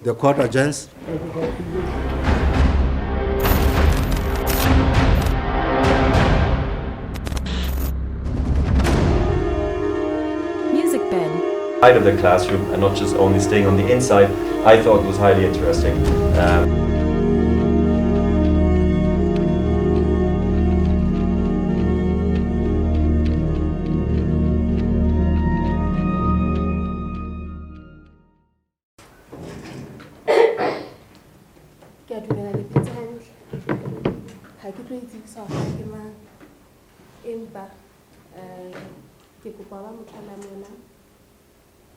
The court adjourns. Music bed. Out of the classroom and not just only staying on the inside, I thought was highly interesting. Ke a dumela le phetse hantle. Ha ke tlo itsebisa hore ke mang. Empa ke kopa ba mothala mona.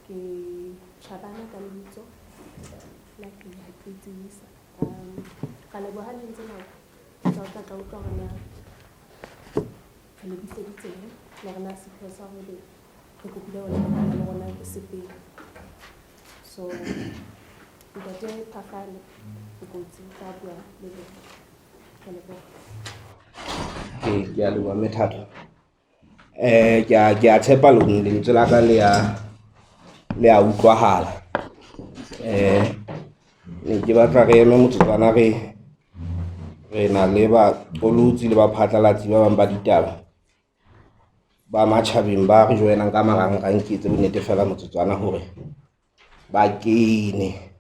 Ke Shabana ka lebitso. La ke itsebisa. Ka leboha le ntse nako. Ke tla utlwa hore na le bitseditseng le rena sepheo sa hore re kopile hore le rona ke sepele. So ntate Phafane ke kotsi tsa bua le lona. Ke leboha. Ke a leboha Methato. Ke a tshepa lona lentswe la ka le a utlwahala. Ne ke batla re eme motsotswana re na le ba bolotsi le ba phatlalatsi ba bang ba ditaba ba matjhabeng ba re joinang ka marangrang ke etse bonnete fela motsotswana hore ba kene.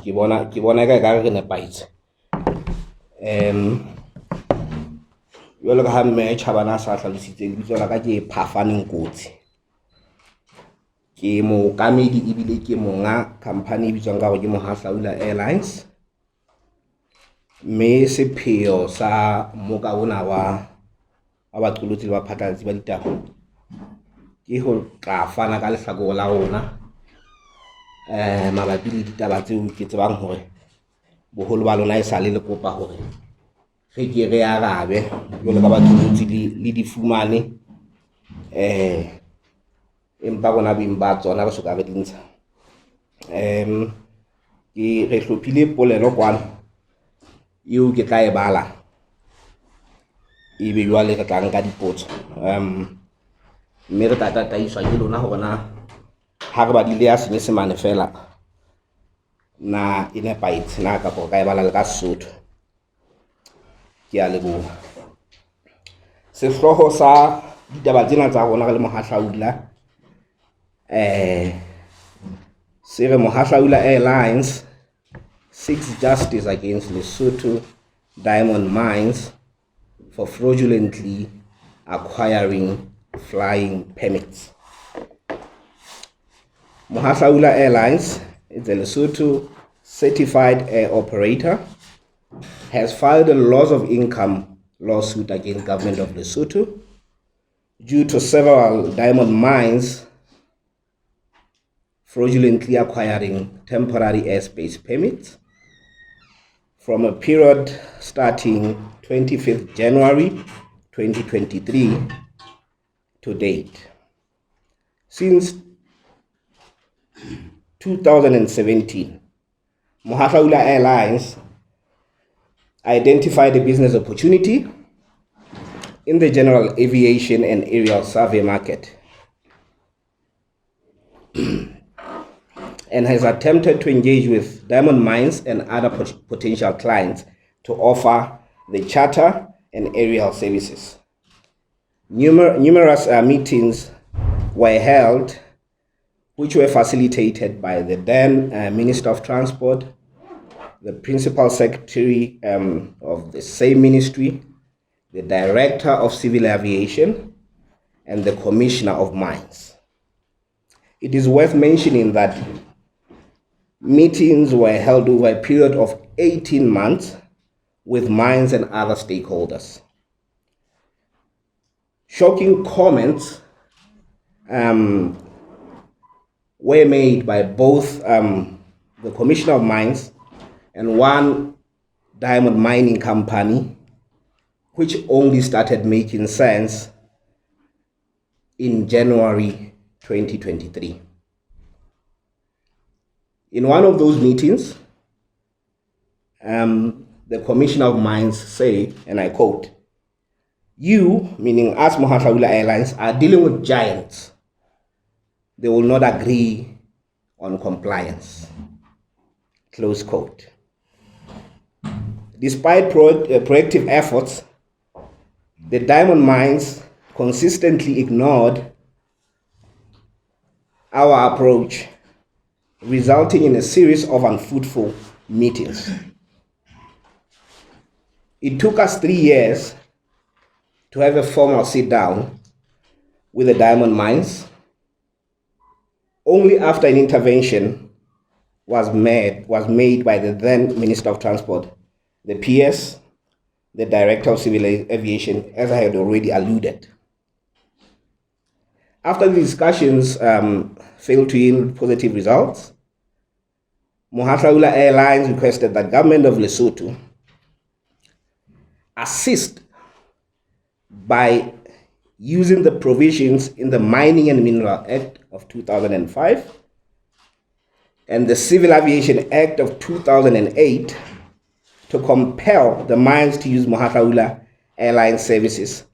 Ke bona e ka re nepaitse. Jwalo ka ha mme Chabana sa hlalositse lebitso la ka ke Phafane Nkotsi. Ke mookamedi ebile ke monga company e bitswang ka hore ke Mohahlaula Airlines. Mme sepheo sa moka ona wa baqolotsi le ba phatlalatsi ba ditaba ke ho tla fana ka lehlakore la rona mabapi le ditaba tseo ke tsebang hore boholo ba lona e sale le kopa hore re ke re arabe jwalo ka baqolotsi le di fumane empa bona beng ba tsona re soka re dintsha. Ke re hlophile polelo kwana eo ke tla e bala ebe jwale re tla nka dipotso mme re tla tataiswa ke lona hore na ha re badile ya Senyesemane fela na e nepaetse na ka ka e bala le ka Sesotho. Ke a leboha. Sehloho sa ditaba tsena tsa rona re le Mohahlaula se re Mohahlaula Airlines seeks justice against Lesotho diamond mines for fraudulently acquiring flying permits. Mohahlaula Airlines is a Lesotho certified air operator, has filed a loss of income lawsuit against government of Lesotho due to several diamond mines fraudulently acquiring temporary airspace permits from a period starting 25th January 2023 to date. Since 2017, Mohahlaula Airlines identified a business opportunity in the general aviation and aerial survey market and has attempted to engage with diamond mines and other potential clients to offer the charter and aerial services. Numerous meetings were held, which were facilitated by the then Minister of Transport, the Principal Secretary of the same ministry, the Director of Civil Aviation, and the Commissioner of Mines. It is worth mentioning that meetings were held over a period of 18 months with mines and other stakeholders. Shocking comments were made by both the Commissioner of Mines and one diamond mining company, which only started making sense in January 2023. In one of those meetings, the Commissioner of Mines said, and I quote, You, meaning us Mohahlaula Airlines, are dealing with giants. They will not agree on compliance. Close quote. Despite proactive efforts, the diamond mines consistently ignored our approach, resulting in a series of unfruitful meetings. It took us 3 years to have a formal sit-down with the diamond mines. Only after an intervention was made by the then Minister of Transport, the PS, the Director of Civil Aviation, as I had already alluded. After the discussions failed to yield positive results, Mohahlaula Airlines requested that government of Lesotho assist by using the provisions in the Mining and Mineral Act of 2005 and the Civil Aviation Act of 2008 to compel the mines to use Mohahlaula Airline services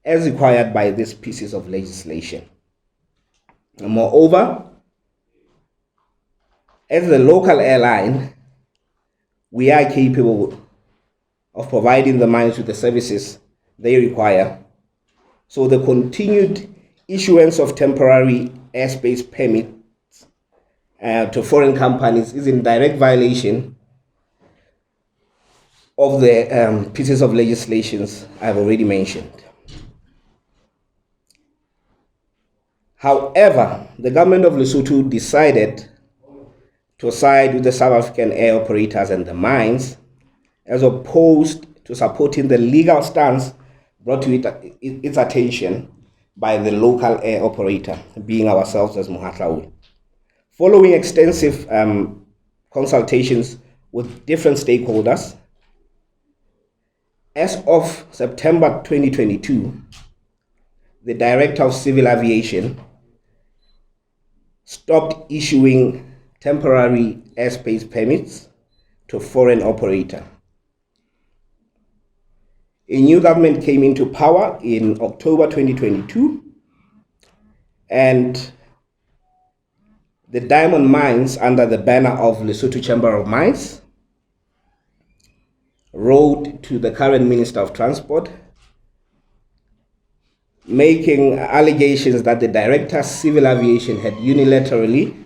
as required by these pieces of legislation. And moreover, as the local airline, we are capable of providing the mines with the services they require. So the continued issuance of temporary airspace permits to foreign companies is in direct violation of the pieces of legislations I've already mentioned. However, the government of Lesotho decided to side with the South African air operators and the mines, as opposed to supporting the legal stance brought to its attention by the local air operator, being ourselves as Mohahlaula. Following extensive consultations with different stakeholders, as of September 2022, the Director of Civil Aviation stopped issuing temporary airspace permits to foreign operators. A new government came into power in October 2022, and the diamond mines, under the banner of Lesotho Chamber of Mines, wrote to the current Minister of Transport, making allegations that the Director of Civil Aviation had unilaterally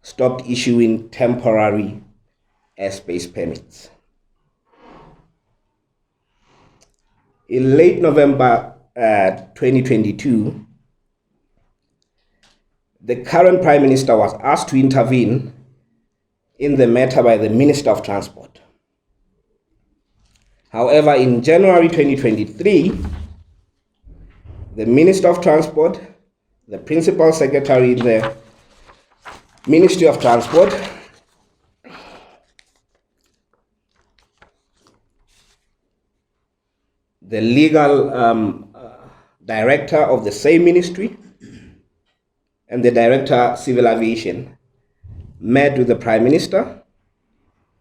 stopped issuing temporary airspace permits. In late November 2022, the current Prime Minister was asked to intervene in the matter by the Minister of Transport. However, in January 2023, the Minister of Transport, the Principal Secretary in the Ministry of Transport, the legal director of the same ministry, and the Director of Civil Aviation met with the Prime Minister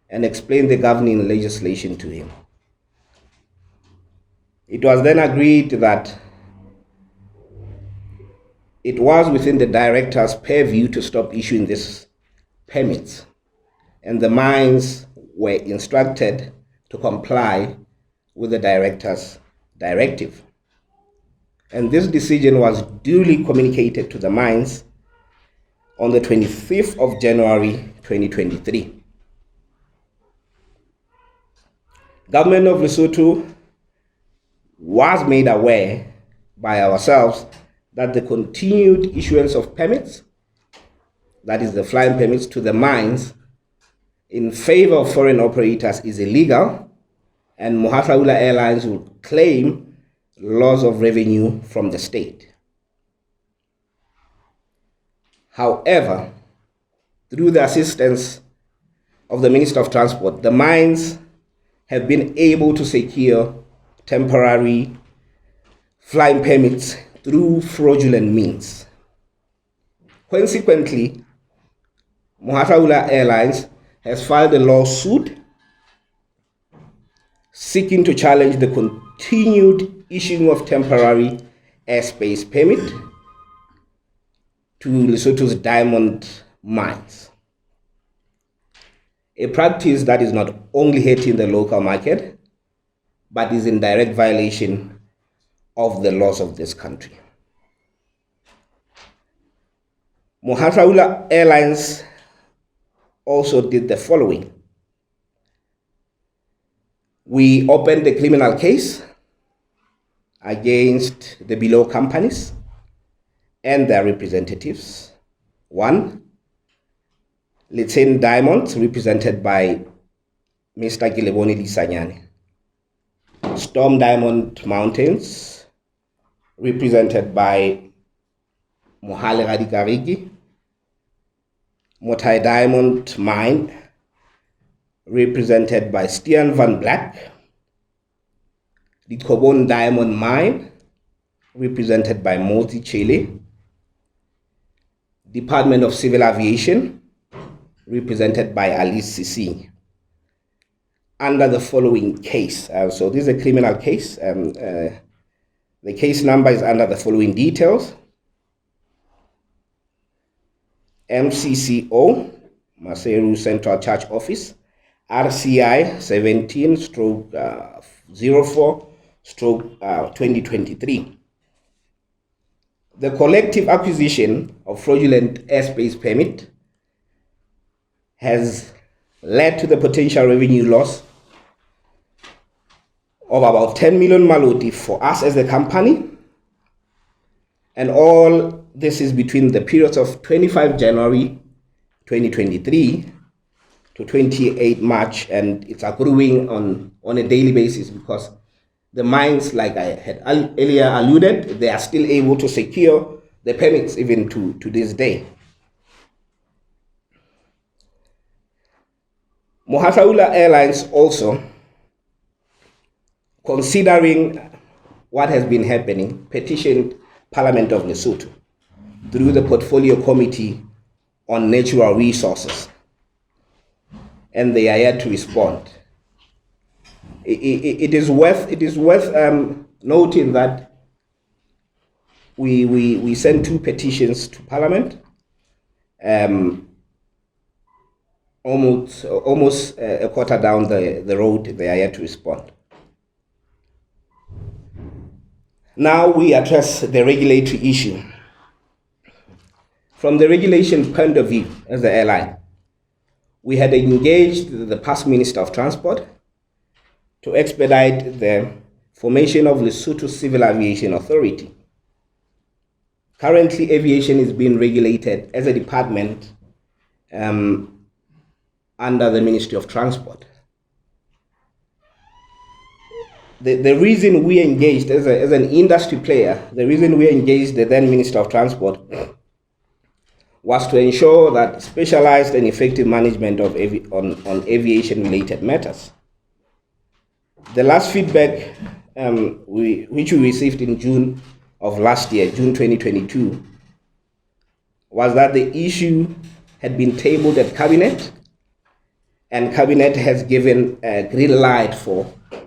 and explained the governing legislation to him. It was then agreed that it was within the Director's purview to stop issuing these permits, and the mines were instructed to comply with the Director's directive. And this decision was duly communicated to the mines on the 25th of January 2023. Government of Lesotho was made aware by ourselves that the continued issuance of permits, that is the flying permits to the mines, in favor of foreign operators is illegal, and Mohahlaula Airlines will claim loss of revenue from the state. However, through the assistance of the Minister of Transport, the mines have been able to secure temporary flying permits through fraudulent means. Consequently, Mohahlaula Airlines has filed a lawsuit seeking to challenge the continued issuing of temporary airspace permit to Lesotho's diamond mines. A practice that is not only hurting the local market, but is in direct violation of the laws of this country. Mohahlaula Airlines also did the following. We opened a criminal case against the below companies and their representatives. One, Lithium Diamonds, represented by Mr. Gileboni Lisanyane. Storm Diamond Mountains, represented by Mohahlaula Dikarigi. Motai Diamond Mine, represented by Stian van Black. The Kobon Diamond Mine, represented by Moti Chile. Department of Civil Aviation, represented by Alice Sisi. Under the following case. So this is a criminal case. The case number is under the following details. MCCO, Maseru Central Church Office, RCI 17/04/2023. The collective acquisition of fraudulent airspace permit has led to the potential revenue loss of about 10 million maloti for us as a company, and all this is between the periods of 25 January 2023 to 28 March, and it's accruing on a daily basis because the mines, like I had earlier alluded, they are still able to secure the permits even to this day. Mohahlaula Airlines also, considering what has been happening, petitioned Parliament of Lesotho through the Portfolio Committee on Natural Resources, and they are yet to respond. It is worth noting that we sent 2 petitions to Parliament. Almost a quarter down the road, they are yet to respond. Now we address the regulatory issue. From the regulation point of view, as the airline, we had engaged the past Minister of Transport to expedite the formation of Lesotho Civil Aviation Authority. Currently, aviation is being regulated as a department under the Ministry of Transport. The reason we engaged as an industry player, the reason we engaged the then Minister of Transport was to ensure that specialized and effective management of on aviation-related matters. The last feedback which we received in June of last year, June 2022, was that the issue had been tabled at Cabinet, and Cabinet has given a green light for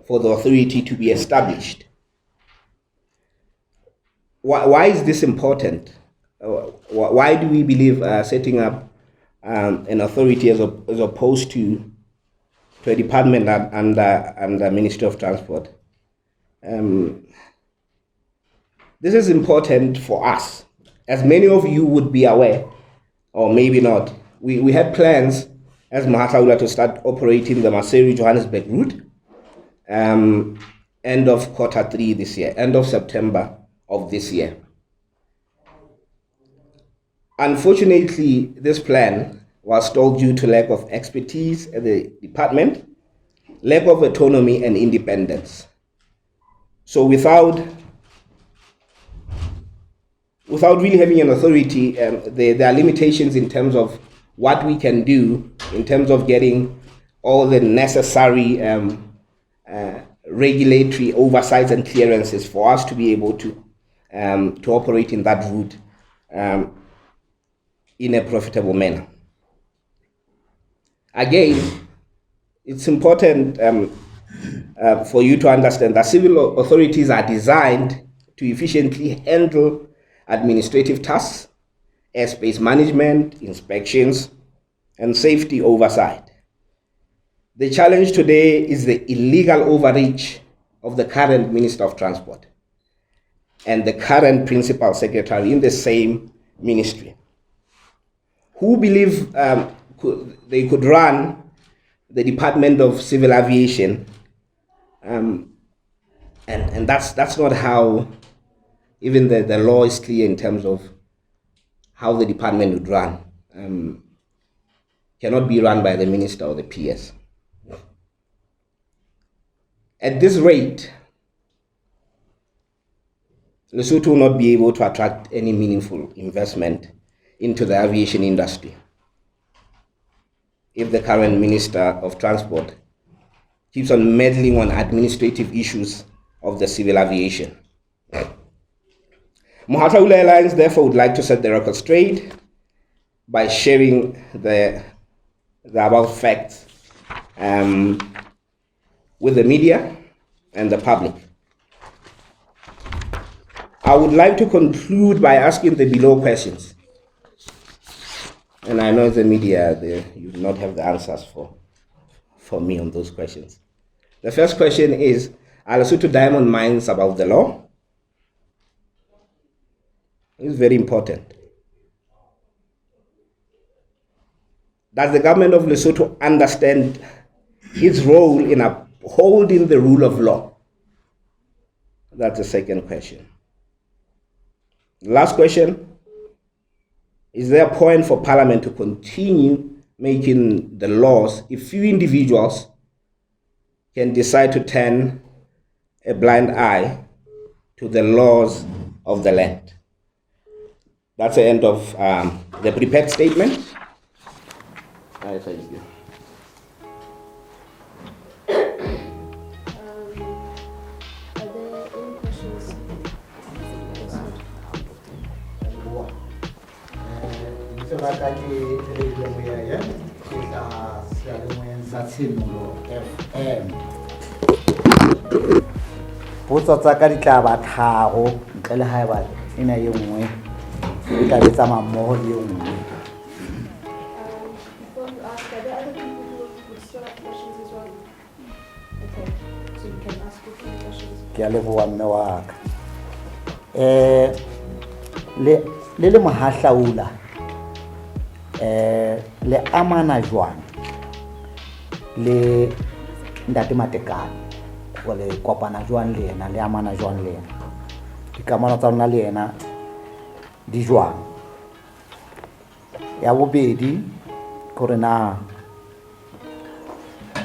the authority to be established. Why is this important? Why do we believe setting up an authority as opposed to a department under Ministry of Transport? This is important for us. As many of you would be aware, or maybe not, we had plans as Mohahlaula to start operating the Maseru-Johannesburg route end of Q3 this year, end of September of this year. Unfortunately, this plan was stalled due to lack of expertise at the department, lack of autonomy and independence. So without really having an authority, there are limitations in terms of what we can do in terms of getting all the necessary regulatory oversights and clearances for us to be able to operate in that route in a profitable manner. Again, it's important for you to understand that civil authorities are designed to efficiently handle administrative tasks, airspace management, inspections, and safety oversight. The challenge today is the illegal overreach of the current Minister of Transport and the current Principal Secretary in the same ministry, who believe they could run the Department of Civil Aviation, and that's not how even the law is clear in terms of how the department would run. Cannot be run by the minister or the PS. At this rate, Lesotho will not be able to attract any meaningful investment into the aviation industry if the current Minister of Transport keeps on meddling on administrative issues of the civil aviation. Mohahlaula Airlines therefore would like to set the record straight by sharing the above facts with the media and the public. I would like to conclude by asking the below questions. And I know the media, you do not have the answers for me on those questions. The first question is, are Lesotho diamond mines above the law? It's very important. Does the government of Lesotho understand its role in upholding the rule of law? That's the second question. Last question, is there a point for Parliament to continue making the laws if few individuals can decide to turn a blind eye to the laws of the land? That's the end of the prepared statement. Thank you. Are there any questions? Potso tsa ka di tla ba tharo ntle le haeba ena e nngwe e tla betsa mammoho le e nngwe. Before you ask, are there other people who would still have questions as well? Okay, so you can ask your questions. Ke a leboha mme wa ka. Le Mohahlaula le amana jwang le Ntate Matekane, le kopana jwang le yena, le amana jwang le yena, dikamano tsa lona le yena di jwang? Ya bobedi gore na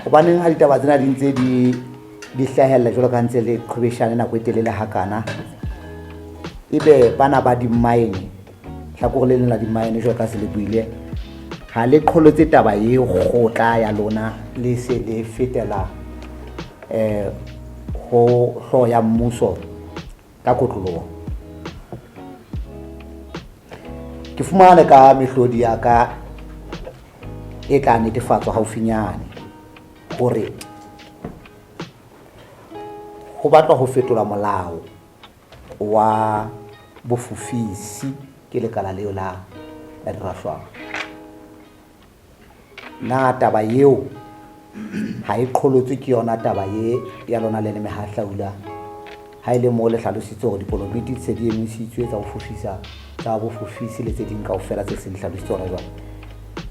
hobaneng ha ditaba tsena di ntse di hlahella jwalo ka ntse le qhwebeshane nako e telele hakana, ebe bana ba di-mine hlakore le leng la di-mine jwalo ka se le buile ha le qholotse taba e kgotla ya lona le se le fetela ho hlo ya mmuso ka kotloloho? Ke fumana ka mehlodi ya ka e tla netefatswa haufinyane hore ho batlwa ho fetola molao wa bofufisi ke lekala leo la dirashwang. Na taba eo ha e qholotswe ke yona taba ya lona le Mohahlaula, ha ile mo le hlalositse hore dipolotiki tse di emisitswe tsa ho fufisa tsa bofufisi le tse ding kaofela tse se di hlalositse hona jwale,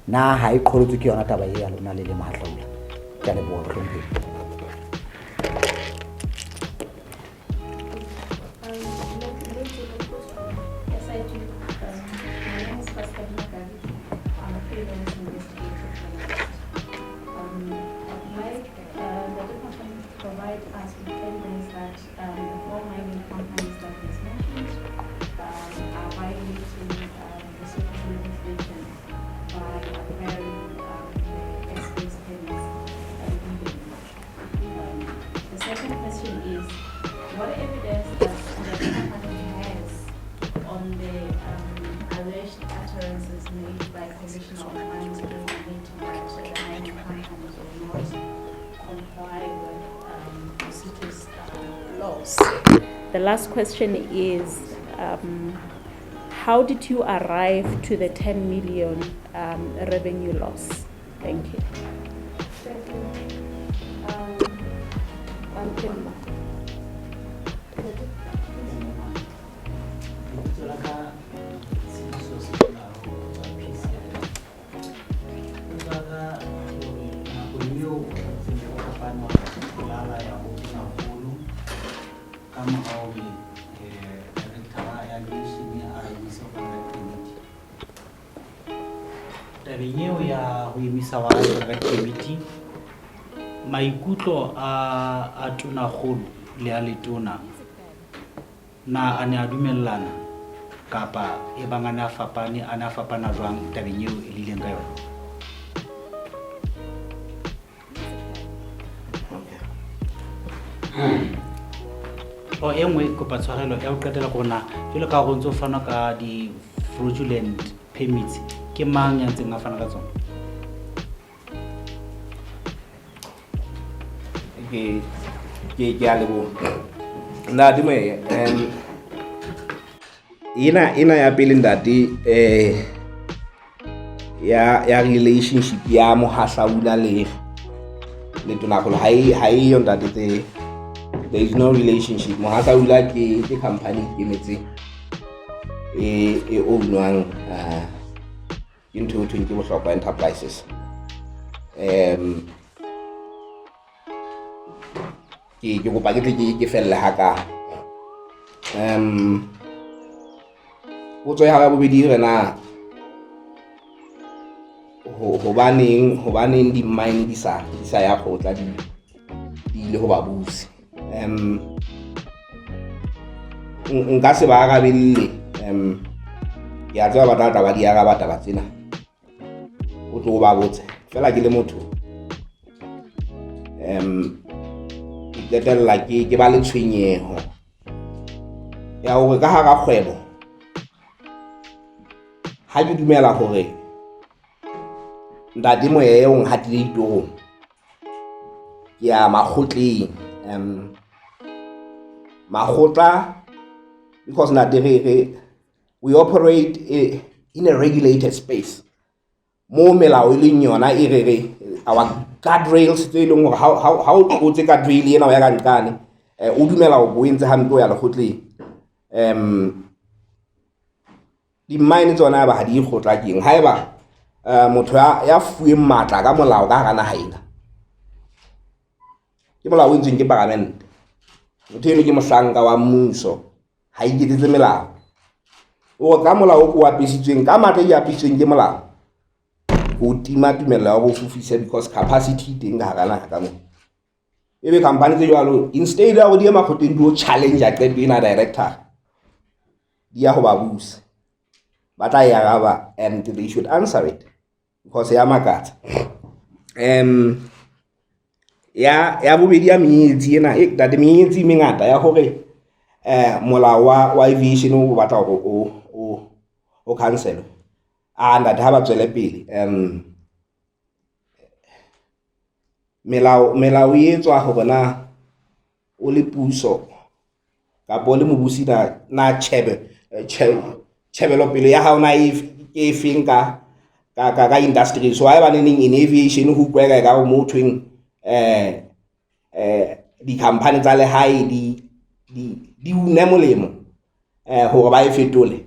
na ha e qholotswe ke yona taba ya lona le Mohahlaula? Ke a leboha hlomphehi. the last question is, how did you arrive to the 10 million revenue loss? Thank you. Thank you. Kimba. Tabeng eo ya ho emisa wa Direct Committee, maikutlo a tonakgolo le a letona na a ne a dumellana kapa e bang a ne a fapana jwang tabeng eo e lileng ka yona? O e nngwe kopa tshwarelo ya ho qetela ko na jwale ka ho ntso fana ka di fraudulent permits ke mang ya ntseng a fana ka tsona? ke a leboha ntate Moye. Ina ya pele ntate ya relationship ya Mohahlaula le tonakgolo ha eyo ntate. There is no relationship. Mohahlaula ke company ke metse e ownwang into ke Bohlokwa Enterprises. Ke kopa ke felle haka. Potso ya bobedi re na hobaneng di mine di sa ya khotla di le ho ba busi. Nka se ba arabelle ya tseba batata ba di araba taba tsena o tlo ba botse fela ke le motho ke qetella ke ba le tshwenyeho ya hore ka hara kgwebo ha ke dumela hore ntate Moye o nghatile ditorong ya makgotleng makgotla because we operate in a regulated space mo melao e leng yona our guardrails tse leng hore ha o tlotse guardrail ena o ya ka nkane o dumela ho boentse hampe o ya lekgotleng. Di mine tsona ba ha di khotla keng haeba motho ya fuweng matla ka molao ka hara naha ena ke molao o entsweng ke parliament. Motho eno ke mohlanka wa mmuso ha iketsetse melao o ka molao o apisitsweng ka matla e apisitsweng ke molao o tima tumelo ya go fufisa because capacity teng ka hara naha ka mo ebe company tse jwalo instead ya go di ema khoteng di o challenge a qeto ena director di ya ho ba busa ba tla ya araba and they should answer it because ya makatsa. Ya bobedi ya menyetsi ena date menyetsi mengata ya hore molao wa aviation o batla hore o cancel ntate ha ba tswele pele melao e etswa hore na o le puso kapo le mobusi na tjhebelo pele ya hao na e feng ka industry so ha ba neng in aviation ho kwega ka mo thweng di company tsa lehae di una molemo hore ba e fetole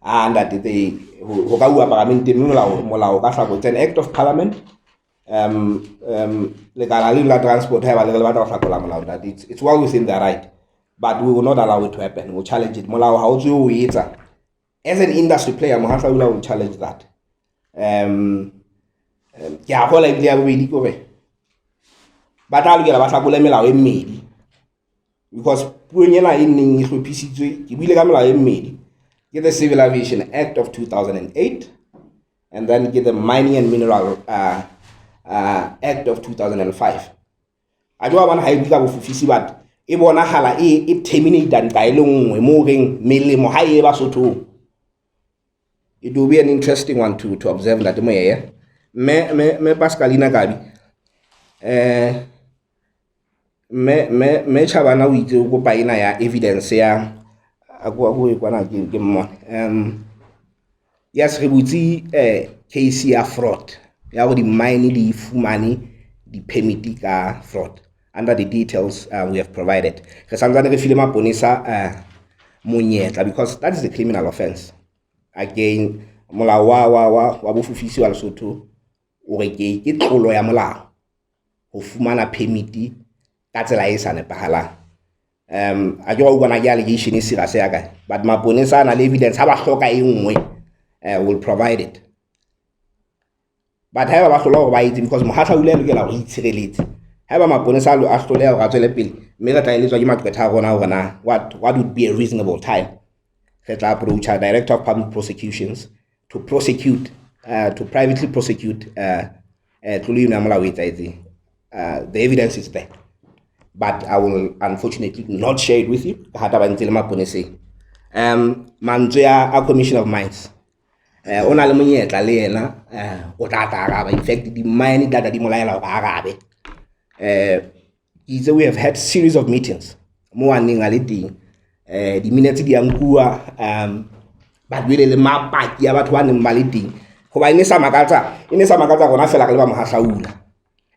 ntate ho ka bua parlamenteng molao ka hlako it's an act of parliament lekala la transport ha ba le batla go hlakola molao that it's well within their right but we will not allow it to happen. We'll challenge it. Molao ha o tswe o etsa as an industry player Mohahlaula will challenge that. Ke a hola ibile ya bobedi kore ba tla lokela ba hlakole melao e mmedi because puong ena e neng e hlophisitswe ke buile ka melao e mmedi ke the Civil Aviation Act of 2008 and then get the Mining and Mineral Act of 2005. A jwa bana ha e buka bofufisi bat e bona hala e terminate ka ile nngwe mo reng melemo ha e ba sotho. It will be an interesting one to observe that Moye. Me Pascalina Gabi me chabana o itse go pa ina ya evidence ya go e kwana ke mmone yes re butsi case ya fraud ya go di mine di fumane di permit ka fraud under the details we have provided re santsane re file maponesa monyetla because that is a criminal offense again molao wa bofufisi wa Lesotho o re ke tlolo ya molao go fumana permit ka tsela e sa nepahalang a ke go bona ke allegation e sira se ya kae but maponesa na le evidence ha ba hloka e nngwe will provide it but ha ba hlola go ba itse because Mohahlaula le ke la go itshireletse ha ba maponesa a hloleha go tswela pele mme re tla eletswa ke maqetha a rona gore na what would be a reasonable time re tla approach our director of public prosecutions to prosecute to privately prosecute tlolo ya molao e tsaetseng. The evidence is there, but I will unfortunately not share it with you. Mantswe a Commission of Mines o na le monyetla le yena o tla araba. In fact, the mine data di molaela go arabe. We have had series of meetings mo aning a le teng di minutes di ankua ba duele le mapaki ya batho ba neng ba le teng go ba ine sa makatsa gona fela ka le ba Mohahlaula.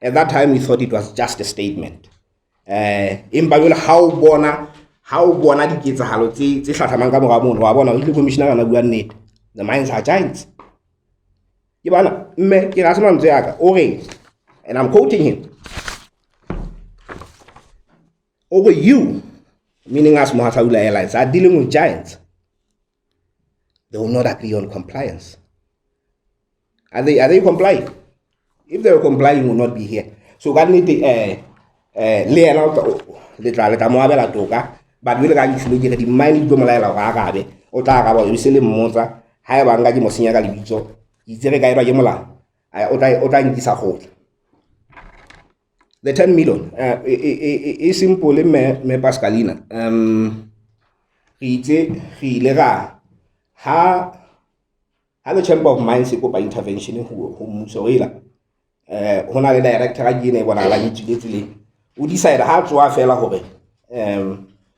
At that time, we thought it was just a statement. Empa jole ha o bona di ketsahalo tse hlahlamang ka mora mono wa bona le commissioner kana bua nnete. The mines are giants. Ke bana mme ke ga se mantswe yaka o re, and I'm quoting him, over you, meaning us Mohahlaula Airlines, are dealing with giants. They will not agree on compliance. Are they complying? If they were complying, we will not be here. So God need the le tla mo abela toka but we le ga dithulo ke di mine di molaela ga gabe o tla ga ba e se le mmotsa ha e ba nga di mo senya ka lebitso itse re ka ira ke molao o tla nkisa gotla. The 10 million is simple me Pascalina re ile ga ha the Chamber of Mines e kopa intervention ho mmuso ila hona le director a gine bona la ditšhiletsele o decide ha tswa fela gore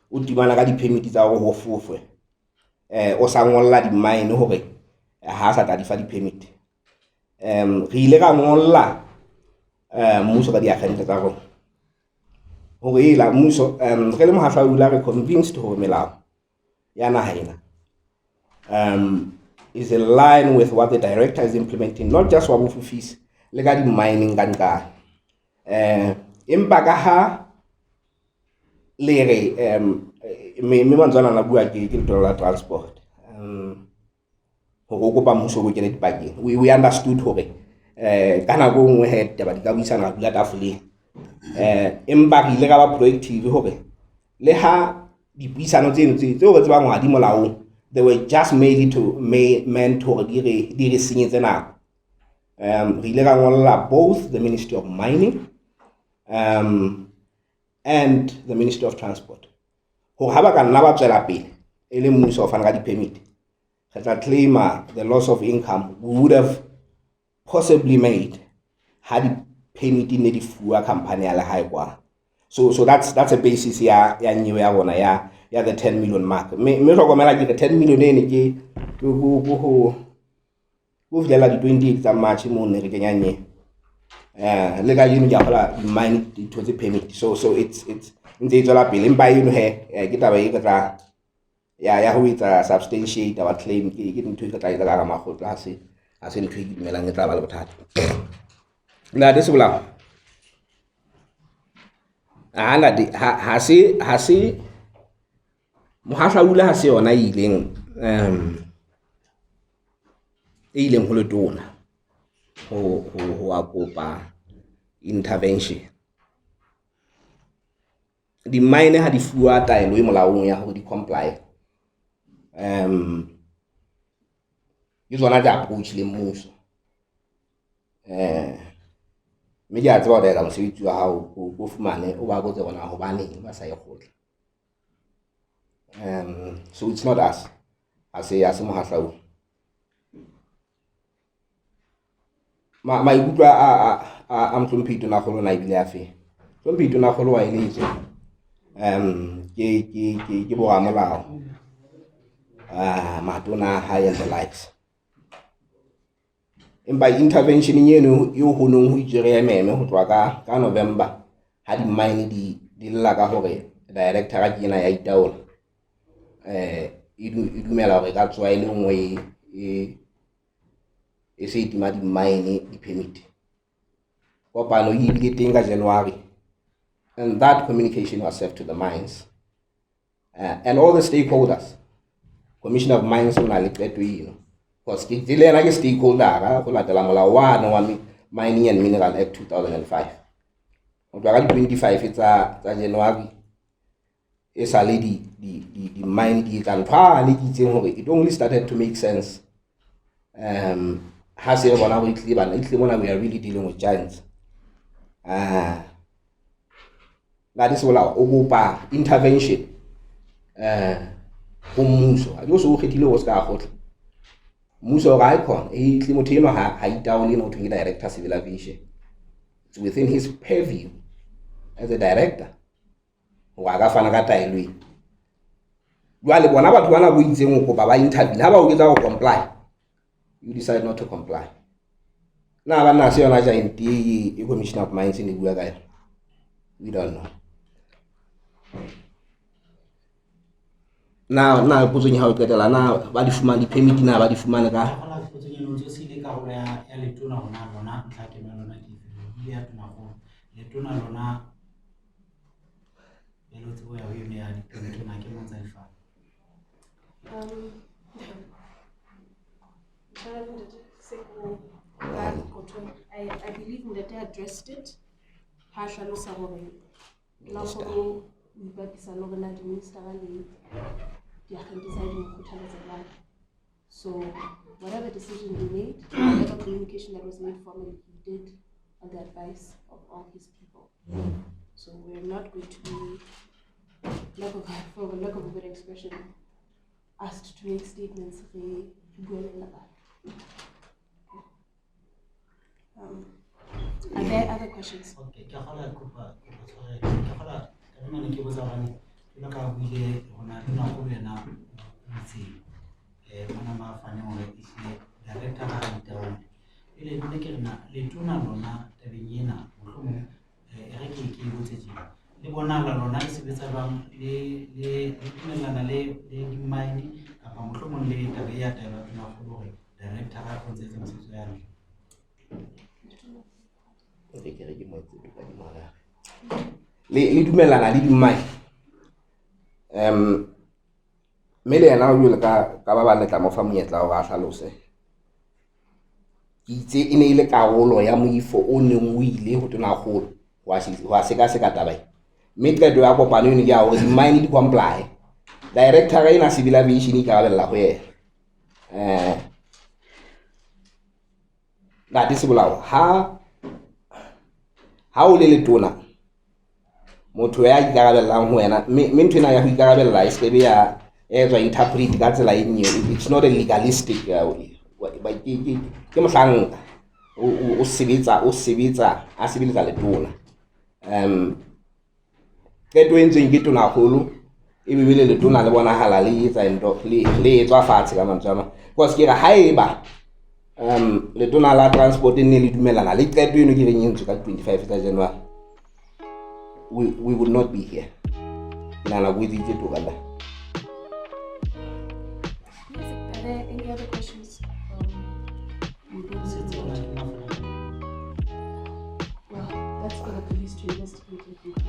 o dimana ka di permit tsa go fofwe o sa ngolla di mine gore ha sa tla di fa di permit re ile ga ngolla mmuso ka di agente tsa go gore ila mmuso re le Mohahlaula re convinced gore melao ya naha ena is in line with what the director is implementing, not just wa bofufisi le ka di mining ka nka empa ka ha le re me mantsana na bua ke dollar transport go kopa mmuso go kene dipakeng. We understood hore kana go ngwe he taba di ka buisana dula tafole empa re ile ga ba proactive hore le ha di buisano tseno tse go tseba ngwa di molao, they were just meant to di re senyetse nako. Re ile ga ngolla both the Ministry of Mining and the Ministry of Transport go ha ba ka nna ba tswela pele e le mmuso o fana ka di permit re tla claim the loss of income we would have possibly made had di permit ne di fuwa company ya le hae kwa. So that's a basis ya nyewe ya bona ya the 10 million mark. Me hlokomela ke 10 million ene ke go fidela di 28 tsa March mo ne re kenyanye le ga yino ya gola mine di tshotse permit. So it's ntse tswela pele empa yino he ke taba e ka tla ya go itsa substantiate our claim ke ntho e ka tla ka magotla ha se ntho e dumelang e tla ba le bothata na de sebula ana di ha se Mohahlaula ha se yona ileng go le tona ho akopa intervention. Di mine ha di fuwa taelo e molaong ya go di comply ke tsona tsa approach le mmuso me di a tseba gore ka mosebetsi wa hao go fumane o ba botse bona go bane ba sa e gotla. So it's not us as Mohahlaula. Ma ikutla a mtlomphito na go lona ibile afe Don't tona kgolo wa eletse ke boramolao matona high and the likes. Empa intervention eno yo ho nong ho itsere meme ho tloa ka November ha di mine di lla ka hore director ga kena ya itaola e dumela hore ka tswa ile ngwe e se itima di mine di permit kopano e ile teng ka January, and that communication was served to the mines and all the stakeholders. Commission of Mines on a little you because the Lena stakeholder who latela molao wa Mining and Mineral Act 2005. On 25 it's a January. It's a lady the mine it only started to make sense. Has we are really dealing with giants. That is all our intervention. Muso a so kgethile o ska gotle muso ga icon e tlimoteno ha itaole no to director civil aviation. It's within his purview as a director wa ga fana ka tailwe jwale bona batho bana bo itseng go ba interview ha ba o etsa go comply, you decide not to comply. Na ba na se yona giant e commission of mines in bua ka we don't know. Now putsong ha o qetela na ba di fumana di permit na ba di fumana ka Mohala putsong eno ntse se ile ka hore ya letona hona lona ntla ke lona ke ile ya tona go letona lona elo tse ya ho yone ya di permit na ke motsa difa I believe that they addressed it. Partial Savori. Lamporo, we baptise an organized minister and the deciding to so whatever decision he made, whatever communication that was made formally, he did on the advice of all his people. So we're not going to be, for lack of a better expression, asked to make statements are there other questions? Okay, le bona la lona le sebetsa bang le tumelana le di mine kapa mohlomong le tabe ya taelo tona go hore director ga go ntse mosebetsi ya rona le dumelana le di mine mme le yena o ile ka ba ba letla mo fa monyetla o ga hlalose ke itse e ne ile karolo ya moifo o neng o ile ho tona golo wa seka seka tabai mme qeto ya kopano eno ke ya hore di mine di comply director ga ena civil aviation ka bella go yena that is bolao ha o le letona motho ya ikarabellang ho wena mme ntwe na ya ho ikarabella e sebe ya etswa interpret ka tsela e nngwe. It's not a legalistic ke mohlang o sebetsa a sebeletsa letona qeto entseng ke tona holo e bebele letona le bonahala le etsa ntho le etswa fatshe ka mantsama because ke ra haeba letona la transport ne le dumelana le qeto eno ke reng entswe ka 25 tsa January we would not be here. Nana go itse to ka la. Are there any other questions? Well, that's for the police to investigate and conclude.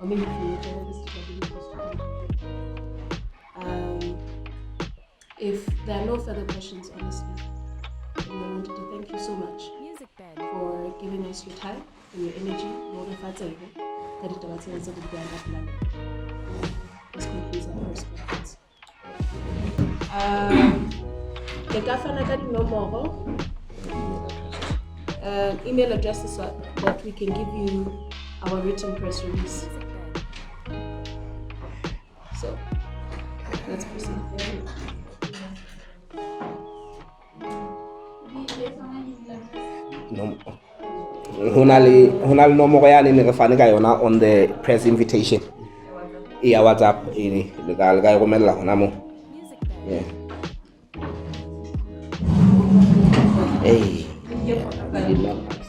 Or maybe for the journalists to investigate. If there are no further questions, honestly, I wanted to thank you so much for giving us your time and your energy. This concludes our first conference. The governor nomoro email addresses that we can give you our written press release. So let's proceed. Hona le nomoro yane ne re fane ka yona on the press invitation. Ya WhatsApp le ka e romella hona mo. Yeah. Hey. Yeah.